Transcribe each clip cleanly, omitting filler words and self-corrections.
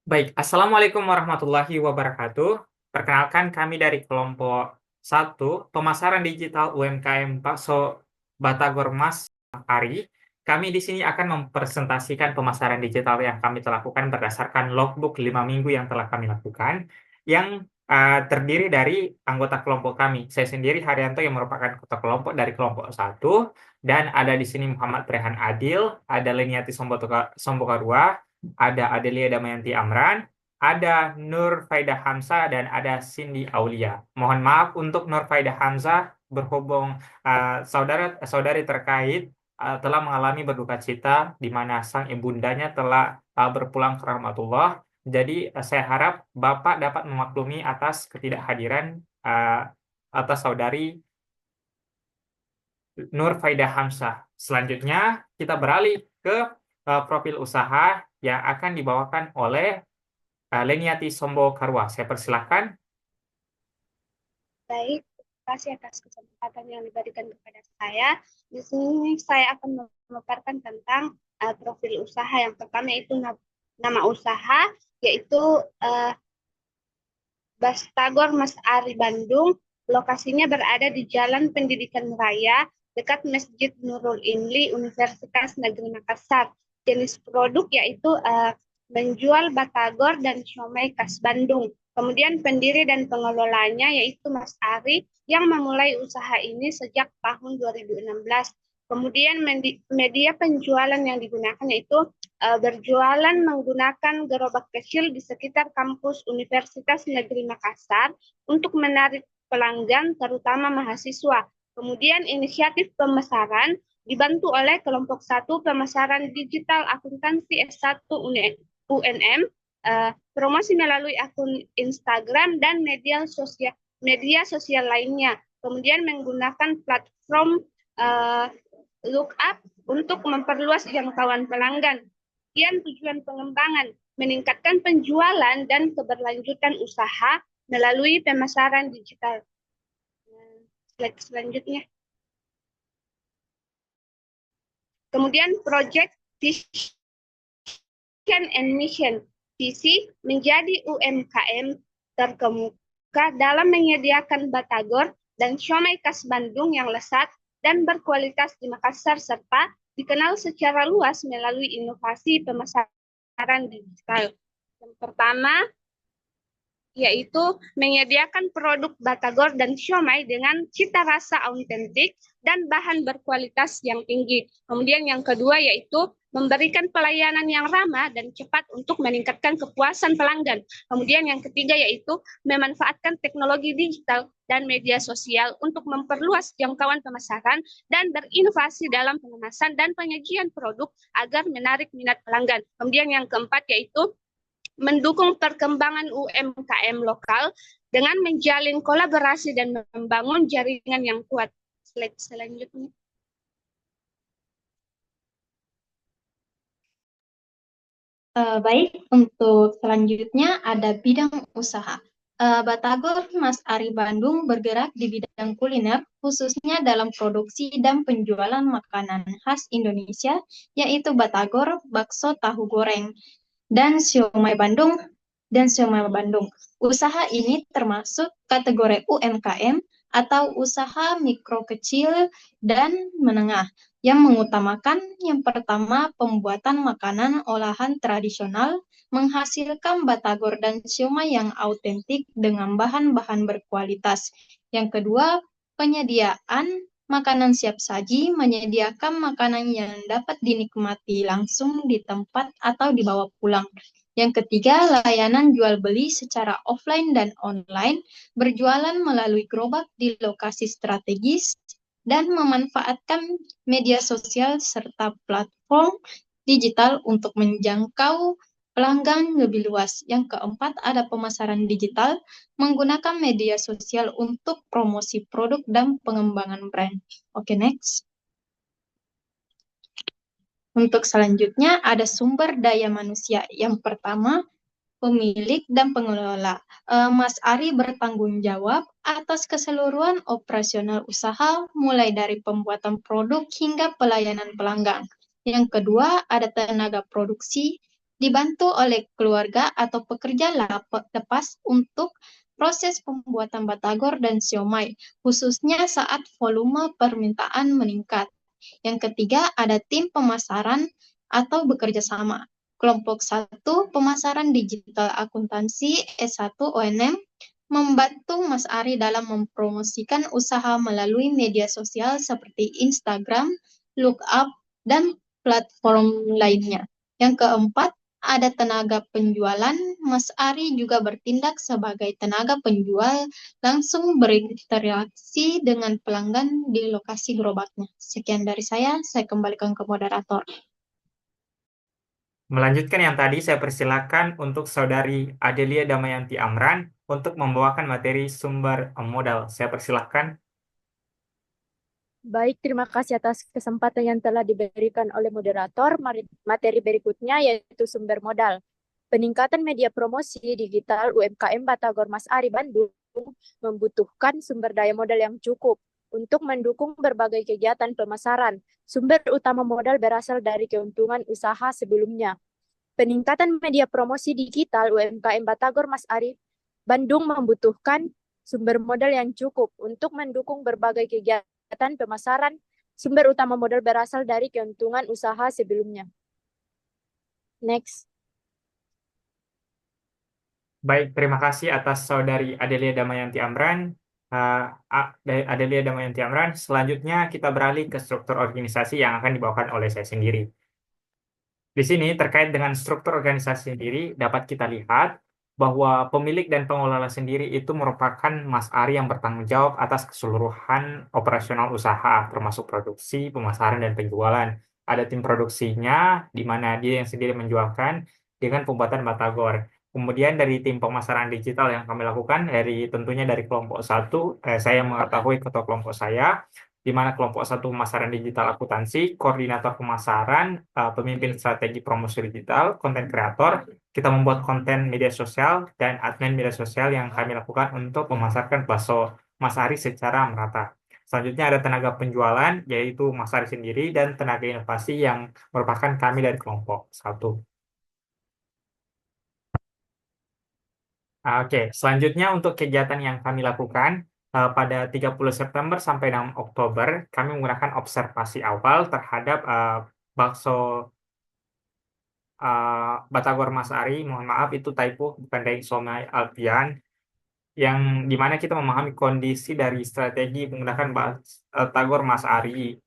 Baik, Assalamualaikum warahmatullahi wabarakatuh. Perkenalkan kami dari kelompok 1, Pemasaran Digital UMKM Bakso Batagor Mas Ari. Kami di sini akan mempresentasikan pemasaran digital yang kami telah lakukan berdasarkan logbook 5 minggu yang telah kami lakukan, yang terdiri dari anggota kelompok kami. Saya sendiri Haryanto yang merupakan ketua kelompok dari kelompok 1, dan ada di sini Muhammad Rehan Adil, ada Leniati Sombokarua, ada Adelia Damayanti Amran, ada Nur Faidah Hamzah, dan ada Cindy Aulia. Mohon maaf untuk Nur Faidah Hamzah, berhubung saudari terkait telah mengalami berduka cita di mana sang ibundanya telah berpulang ke rahmatullah. Jadi saya harap Bapak dapat memaklumi atas ketidakhadiran atas saudari Nur Faidah Hamzah. Selanjutnya kita beralih ke profil usaha yang akan dibawakan oleh Leniati Sombo Karwa. Saya persilahkan. Baik, terima kasih atas kesempatan yang diberikan kepada saya. Di sini saya akan memaparkan tentang profil usaha. Yang pertama itu nama usaha, yaitu Bastagor Mas Ari Bandung. Lokasinya berada di Jalan Pendidikan Raya, dekat Masjid Nurul Inli, Universitas Negeri Makassar. Jenis produk yaitu menjual batagor dan siomay khas Bandung. Kemudian pendiri dan pengelolanya yaitu Mas Ari yang memulai usaha ini sejak tahun 2016. Kemudian media penjualan yang digunakan yaitu berjualan menggunakan gerobak kecil di sekitar kampus Universitas Negeri Makassar untuk menarik pelanggan terutama mahasiswa. Kemudian inisiatif pemasaran dibantu oleh kelompok 1 pemasaran digital akuntansi S1 UNM, promosi melalui akun Instagram dan media sosial lainnya. Kemudian menggunakan platform Lookup untuk memperluas jangkauan pelanggan. Kemudian tujuan pengembangan, meningkatkan penjualan dan keberlanjutan usaha melalui pemasaran digital. Slide selanjutnya. Kemudian project vision and mission. Visi menjadi UMKM terkemuka dalam menyediakan batagor dan siomay khas Bandung yang lezat dan berkualitas di Makassar serta dikenal secara luas melalui inovasi pemasaran digital. Yang pertama yaitu menyediakan produk batagor dan siomay dengan cita rasa autentik dan bahan berkualitas yang tinggi. Kemudian yang kedua yaitu memberikan pelayanan yang ramah dan cepat untuk meningkatkan kepuasan pelanggan. Kemudian yang ketiga yaitu memanfaatkan teknologi digital dan media sosial untuk memperluas jangkauan pemasaran dan berinovasi dalam pengemasan dan penyajian produk agar menarik minat pelanggan. Kemudian yang keempat yaitu mendukung perkembangan UMKM lokal dengan menjalin kolaborasi dan membangun jaringan yang kuat. Slide selanjutnya. Baik, untuk selanjutnya ada bidang usaha. Batagor Mas Ari Bandung bergerak di bidang kuliner, khususnya dalam produksi dan penjualan makanan khas Indonesia, yaitu batagor, bakso tahu goreng, dan siomay Bandung. Usaha ini termasuk kategori UMKM atau usaha mikro kecil dan menengah yang mengutamakan yang pertama pembuatan makanan olahan tradisional, menghasilkan batagor dan siomay yang autentik dengan bahan-bahan berkualitas. Yang kedua, penyediaan makanan siap saji, menyediakan makanan yang dapat dinikmati langsung di tempat atau dibawa pulang. Yang ketiga, layanan jual beli secara offline dan online, berjualan melalui gerobak di lokasi strategis, dan memanfaatkan media sosial serta platform digital untuk menjangkau pelanggan lebih luas. Yang keempat, ada pemasaran digital menggunakan media sosial untuk promosi produk dan pengembangan brand. Oke, next. Untuk selanjutnya ada sumber daya manusia. Yang pertama, pemilik dan pengelola. Mas Ari bertanggung jawab atas keseluruhan operasional usaha, mulai dari pembuatan produk hingga pelayanan pelanggan. Yang kedua, ada tenaga produksi dibantu oleh keluarga atau pekerja lepas untuk proses pembuatan batagor dan siomay, khususnya saat volume permintaan meningkat. Yang ketiga, ada tim pemasaran atau bekerja sama. Kelompok 1, pemasaran digital akuntansi S1 ONM, membantu Mas Ari dalam mempromosikan usaha melalui media sosial seperti Instagram, Lookup, dan platform lainnya. Yang keempat, ada tenaga penjualan. Mas Ari juga bertindak sebagai tenaga penjual, langsung berinteraksi dengan pelanggan di lokasi gerobaknya. Sekian dari saya kembalikan ke moderator. Melanjutkan yang tadi, saya persilakan untuk Saudari Adelia Damayanti Amran untuk membawakan materi sumber modal. Saya persilakan. Baik, terima kasih atas kesempatan yang telah diberikan oleh moderator. Materi berikutnya yaitu sumber modal. Peningkatan media promosi digital UMKM Batagor Mas Ari Bandung membutuhkan sumber daya modal yang cukup untuk mendukung berbagai kegiatan pemasaran. Sumber utama modal berasal dari keuntungan usaha sebelumnya. Peningkatan media promosi digital UMKM Batagor Mas Ari Bandung membutuhkan sumber modal yang cukup untuk mendukung berbagai kegiatan pemasaran. Sumber utama modal berasal dari keuntungan usaha sebelumnya. Next. Baik, terima kasih atas Saudari Adelia Damayanti Amran. Adelia Damayanti Amran. Selanjutnya kita beralih ke struktur organisasi yang akan dibawakan oleh saya sendiri. Di sini terkait dengan struktur organisasi sendiri dapat kita lihat bahwa pemilik dan pengelola sendiri itu merupakan Mas Ari yang bertanggung jawab atas keseluruhan operasional usaha, termasuk produksi, pemasaran, dan penjualan. Ada tim produksinya, di mana dia yang sendiri menjualkan dengan pembuatan batagor. Kemudian dari tim pemasaran digital yang kami lakukan, tentunya dari kelompok 1, saya mengetahui ketua kelompok saya, di mana kelompok 1 pemasaran digital akuntansi, koordinator pemasaran, pemimpin strategi promosi digital, konten kreator, kita membuat konten media sosial, dan admin media sosial yang kami lakukan untuk memasarkan bakso Mas Ari secara merata. Selanjutnya ada tenaga penjualan, yaitu Mas Ari sendiri, dan tenaga inovasi yang merupakan kami dari kelompok 1. Oke, selanjutnya untuk kegiatan yang kami lakukan pada 30 September sampai 6 Oktober, kami menggunakan observasi awal terhadap bakso Batagor Mas Ari. Mohon maaf, itu typo, bukan dari Somai Alfian, yang dimana kita memahami kondisi dari strategi menggunakan Batagor Mas Ari,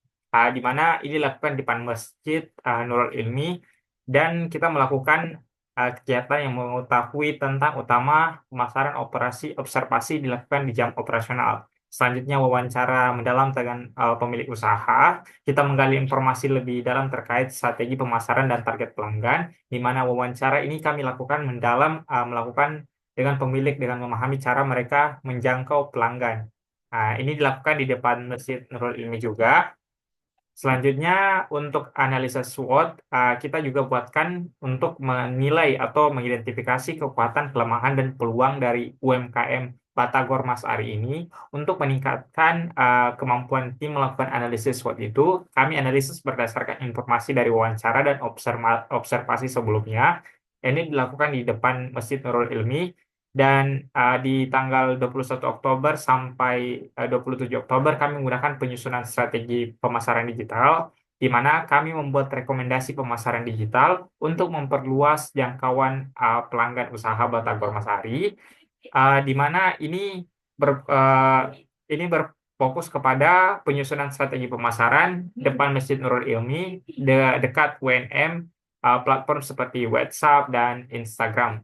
di mana ini dilakukan di depan Masjid Nurul Ilmi, dan kita melakukan kegiatan yang mengetahui tentang utama pemasaran operasi observasi dilakukan di jam operasional. Selanjutnya wawancara mendalam dengan pemilik usaha. Kita menggali informasi lebih dalam terkait strategi pemasaran dan target pelanggan, di mana wawancara ini kami lakukan mendalam melakukan dengan pemilik dengan memahami cara mereka menjangkau pelanggan. Nah, ini dilakukan di depan Masjid Nurul Ilmi juga. Selanjutnya, untuk analisa SWOT, kita juga buatkan untuk menilai atau mengidentifikasi kekuatan, kelemahan, dan peluang dari UMKM Batagor Mas Ari ini. Untuk meningkatkan kemampuan tim melakukan analisis SWOT itu, kami analisis berdasarkan informasi dari wawancara dan observasi sebelumnya. Ini dilakukan di depan Masjid Nurul Ilmi. Dan di tanggal 21 Oktober sampai 27 Oktober kami menggunakan penyusunan strategi pemasaran digital, di mana kami membuat rekomendasi pemasaran digital untuk memperluas jangkauan pelanggan usaha Batagor Mas Ari, di mana ini berfokus kepada penyusunan strategi pemasaran depan Masjid Nurul Ilmi, dekat WNM, platform seperti WhatsApp dan Instagram.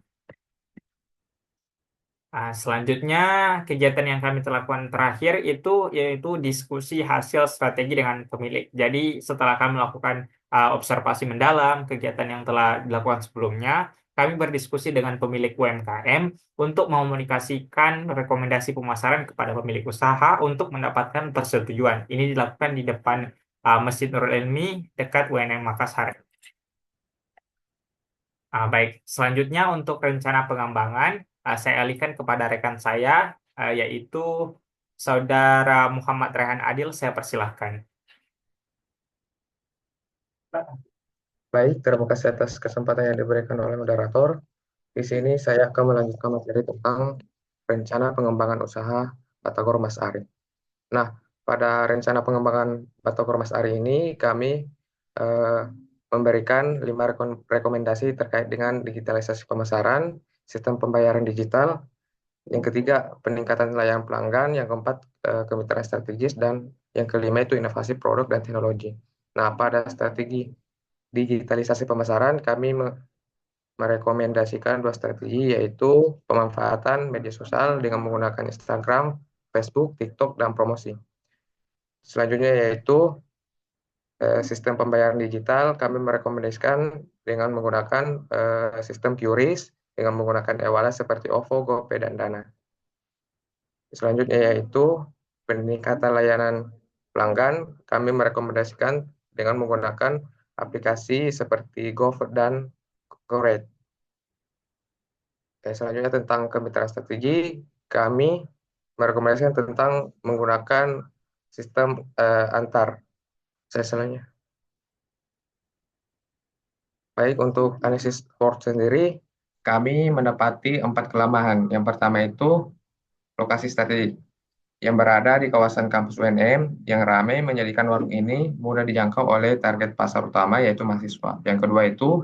Selanjutnya, kegiatan yang kami lakukan terakhir itu yaitu diskusi hasil strategi dengan pemilik. Jadi, setelah kami melakukan observasi mendalam, kegiatan yang telah dilakukan sebelumnya, kami berdiskusi dengan pemilik UMKM untuk mekomunikasikan rekomendasi pemasaran kepada pemilik usaha untuk mendapatkan persetujuan. Ini dilakukan di depan Masjid Nurul Ilmi dekat UNM Makassar. Baik, selanjutnya untuk rencana pengembangan, saya alihkan kepada rekan saya, yaitu Saudara Muhammad Rehan Adil. Saya persilahkan. Baik, terima kasih atas kesempatan yang diberikan oleh moderator. Di sini saya akan melanjutkan materi tentang rencana pengembangan usaha Batagor Mas Ari. Nah, pada rencana pengembangan Batagor Mas Ari ini kami memberikan 5 rekomendasi terkait dengan digitalisasi pemasaran, sistem pembayaran digital, yang ketiga peningkatan layanan pelanggan, yang keempat kemitraan strategis, dan yang kelima itu inovasi produk dan teknologi. Nah, pada strategi digitalisasi pemasaran kami merekomendasikan 2 strategi, yaitu pemanfaatan media sosial dengan menggunakan Instagram, Facebook, TikTok, dan promosi. Selanjutnya yaitu sistem pembayaran digital, kami merekomendasikan dengan menggunakan sistem QRIS dengan menggunakan e-wallet seperti OVO, GoPay, dan Dana. Selanjutnya yaitu peningkatan layanan pelanggan, kami merekomendasikan dengan menggunakan aplikasi seperti GoFood dan GoRate. Selanjutnya tentang kemitraan strategi, kami merekomendasikan tentang menggunakan sistem antar. Selanjutnya. Baik, untuk analisis sport sendiri, kami mendapati 4 kelemahan. Yang pertama itu lokasi strategi yang berada di kawasan kampus UNM yang ramai menjadikan warung ini mudah dijangkau oleh target pasar utama, yaitu mahasiswa. Yang kedua itu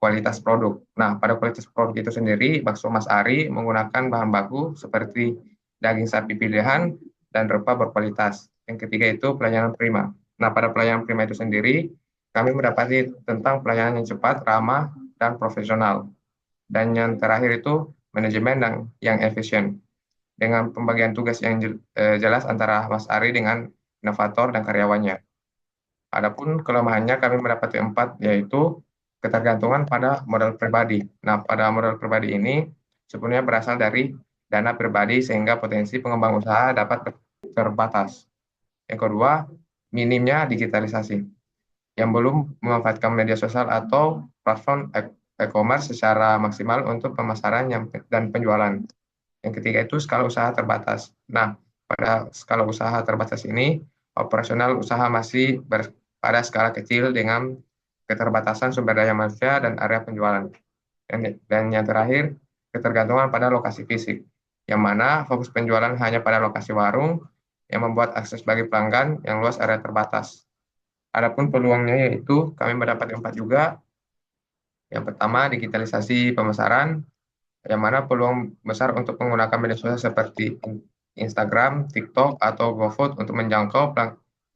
kualitas produk. Nah, pada kualitas produk itu sendiri, bakso Mas Ari menggunakan bahan baku seperti daging sapi pilihan dan rempah berkualitas. Yang ketiga itu pelayanan prima. Nah, pada pelayanan prima itu sendiri, kami mendapati tentang pelayanan yang cepat, ramah, dan profesional. Dan yang terakhir itu manajemen yang efisien, dengan pembagian tugas yang jelas antara Mas Ari dengan inovator dan karyawannya. Adapun kelemahannya kami mendapati 4, yaitu ketergantungan pada modal pribadi. Nah, pada modal pribadi ini sebenarnya berasal dari dana pribadi sehingga potensi pengembang usaha dapat terbatas. Yang kedua, minimnya digitalisasi yang belum memanfaatkan media sosial atau platform e-commerce secara maksimal untuk pemasaran dan penjualan. Yang ketiga itu skala usaha terbatas. Nah, pada skala usaha terbatas ini, operasional usaha masih pada skala kecil dengan keterbatasan sumber daya manusia dan area penjualan. Dan yang terakhir, ketergantungan pada lokasi fisik, yang mana fokus penjualan hanya pada lokasi warung, yang membuat akses bagi pelanggan yang luas area terbatas. Adapun peluangnya yaitu kami mendapat 4 juga. Yang pertama, digitalisasi pemasaran, yang mana peluang besar untuk menggunakan media sosial seperti Instagram, TikTok, atau GoFood untuk menjangkau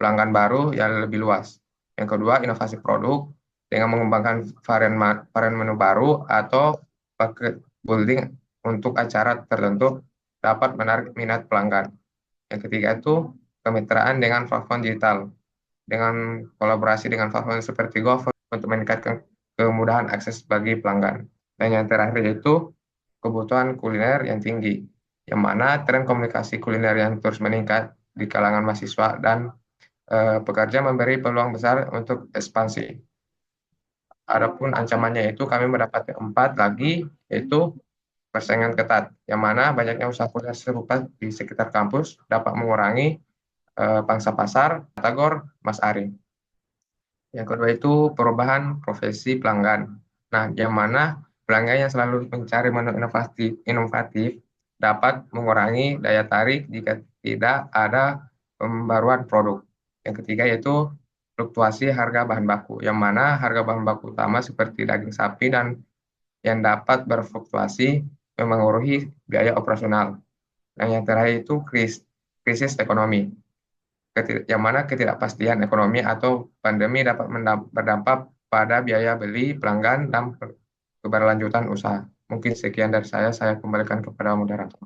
pelanggan baru yang lebih luas. Yang kedua, inovasi produk dengan mengembangkan varian menu baru atau paket building untuk acara tertentu dapat menarik minat pelanggan. Yang ketiga itu kemitraan dengan platform digital dengan kolaborasi dengan platform seperti GoFood untuk meningkatkan kemudahan akses bagi pelanggan. Dan yang terakhir yaitu kebutuhan kuliner yang tinggi, yang mana tren komunikasi kuliner yang terus meningkat di kalangan mahasiswa dan pekerja memberi peluang besar untuk ekspansi. Adapun ancamannya itu kami mendapat 4 lagi, yaitu persaingan ketat, yang mana banyaknya usaha kuliner serupa di sekitar kampus dapat mengurangi pangsa pasar Batagor Mas Ari. Yang kedua itu perubahan profesi pelanggan. Nah, yang mana pelanggan yang selalu mencari menu inovatif dapat mengurangi daya tarik jika tidak ada pembaruan produk. Yang ketiga yaitu fluktuasi harga bahan baku, yang mana harga bahan baku utama seperti daging sapi dan yang dapat berfluktuasi memengaruhi biaya operasional. Dan yang terakhir itu krisis ekonomi, yang mana ketidakpastian ekonomi atau pandemi dapat berdampak pada biaya beli pelanggan dan keberlanjutan usaha. Mungkin sekian dari saya kembalikan kepada moderator.